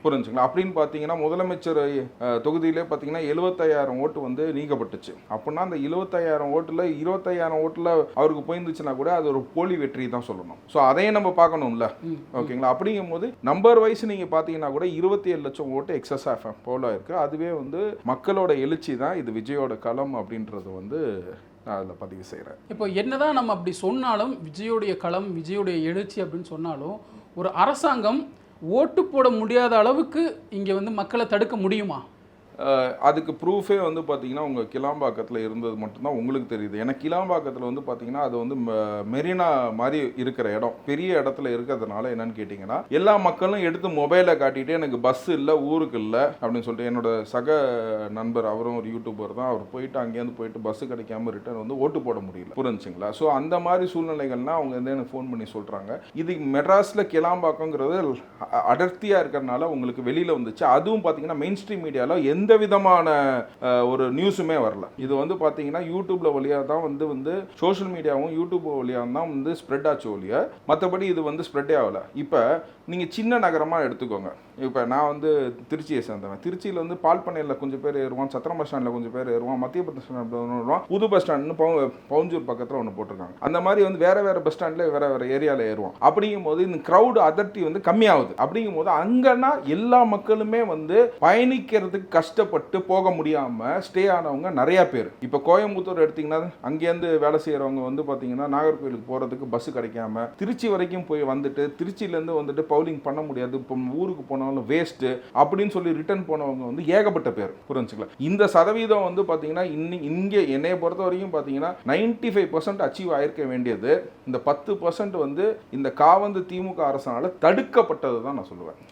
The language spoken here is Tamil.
புரிஞ்சுங்களா? அப்படின்னு பார்த்தீங்கன்னா முதலமைச்சர் தொகுதியிலே பார்த்தீங்கன்னா 75,000 ஓட்டு வந்து நீக்கப்பட்டுச்சு. அப்படின்னா அந்த 75,000 ஓட்டுல 25,000 ஓட்டுல அவருக்கு போயிருந்துச்சுன்னா கூட அது ஒரு போலி வெற்றி தான் சொல்லணும். ஸோ அதையும் நம்ம பார்க்கணும்ல. ஓகேங்களா? அப்படிங்கும் போது நம்பர் வைஸ் நீங்க பார்த்தீங்கன்னா கூட 27 லட்சம் ஓட்டு எக்ஸஸ் ஆஃப் போல இருக்கு. அதுவே வந்து மக்களோட எழுச்சி தான் இது விஜயோட களம் அப்படின்றது வந்து நான் அதில் பதிவு செய்கிறேன். இப்போ என்னதான் நம்ம அப்படி சொன்னாலும் விஜயோடைய களம், விஜயோடைய எழுச்சி அப்படின்னு சொன்னாலும் ஒரு அரசாங்கம் ஓட்டு போட முடியாத அளவுக்கு இங்கே வந்து மக்களை தடுக்க முடியுமா? அதுக்கு ப்ரூஃபே வந்து பார்த்தீங்கன்னா உங்கள் கிளாம்பாக்கத்தில் இருந்தது மட்டும்தான் உங்களுக்கு தெரியுது. ஏன்னா கிளாம்பாக்கத்தில் வந்து பார்த்தீங்கன்னா அது வந்து மெரினா மாதிரி இருக்கிற இடம், பெரிய இடத்துல இருக்கிறதுனால என்னன்னு கேட்டிங்கன்னா எல்லா மக்களும் எடுத்து மொபைலை காட்டிட்டு எனக்கு பஸ் இல்லை, ஊருக்கு இல்லை அப்படின்னு சொல்லிட்டு என்னோட சக நண்பர், அவரும் ஒரு யூடியூபர் தான், அவர் போயிட்டு அங்கேருந்து போயிட்டு பஸ்ஸு கிடைக்காம ரிட்டர்ன் வந்து ஓட்டு போட முடியல. புரிஞ்சுங்களா? ஸோ அந்த மாதிரி சூழ்நிலைகள்னால் அவங்க வந்து எனக்கு ஃபோன் பண்ணி சொல்கிறாங்க. இது மெட்ராஸில் கிளாம்பாக்கங்கிறது அடர்த்தியாக இருக்கிறதுனால உங்களுக்கு வெளியில் வந்துச்சு. அதுவும் பார்த்தீங்கன்னா மெயின் ஸ்ட்ரீம் மீடியாவில் எந்த விதமான ஒரு நியூஸுமே வரல. இது வந்து பார்த்தீங்கன்னா யூடியூப்ல வழியாக தான் வந்து சோஷியல் மீடியாவும் யூடியூப் வழியாக தான் வந்து ஸ்ப்ரெட் ஆச்சு ஒழிய மற்றபடி இது வந்து ஸ்ப்ரெட்டே ஆகலை. இப்போ நீங்கள் சின்ன நகரமாக எடுத்துக்கோங்க. இப்போ நான் வந்து திருச்சியை சேர்ந்தவன். திருச்சியில் வந்து பால் பண்ணையில் கொஞ்சம் பேர் ஏறுவான், சத்திரம் பஸ் ஸ்டாண்டில் கொஞ்சம் பேர் ஏறுவான், மத்திய பஸ் ஸ்டாண்டில் வருவான், புது பஸ் ஸ்டாண்ட்னு பவுஞ்சூர் பக்கத்தில் ஒன்று போட்டிருக்காங்க. அந்த மாதிரி வந்து வேற வேற பஸ் ஸ்டாண்டில் வேற வேற ஏரியாவில் ஏறுவான். அப்படிங்கும் போது இந்த க்ரௌடு அடர்த்தி வந்து கம்மியாகுது. அப்படிங்கும் போது அங்கன்னா எல்லா மக்களுமே வந்து பயணிக்கிறதுக்கு கஷ்டப்பட்டு போக முடியாம ஸ்டே ஆனவங்க நிறைய பேர். இப்போ கோயம்புத்தூர் எடுத்தீங்கன்னா அங்கேருந்து வேலை செய்யறவங்க வந்து பார்த்தீங்கன்னா நாகர்கோயிலுக்கு போறதுக்கு பஸ் கிடைக்காம திருச்சி வரைக்கும் போய் வந்துட்டு திருச்சியிலேருந்து வந்துட்டு பவுலிங் பண்ண முடியாது, இப்போ ஊருக்கு போனாலும் வேஸ்ட் அப்படின்னு சொல்லி ரிட்டர்ன் போனவங்க வந்து ஏகப்பட்ட பேர். புரிஞ்சுக்கலாம். இந்த சதவீதம் வந்து பார்த்தீங்கன்னா இங்கே என்னைய பொறுத்த வரைக்கும் பார்த்தீங்கன்னா 95% அச்சீவ் ஆயிருக்க வேண்டியது இந்த 10% வந்து இந்த காவந்து திமுக அரசால தடுக்கப்பட்டது தான் நான் சொல்லுவேன்.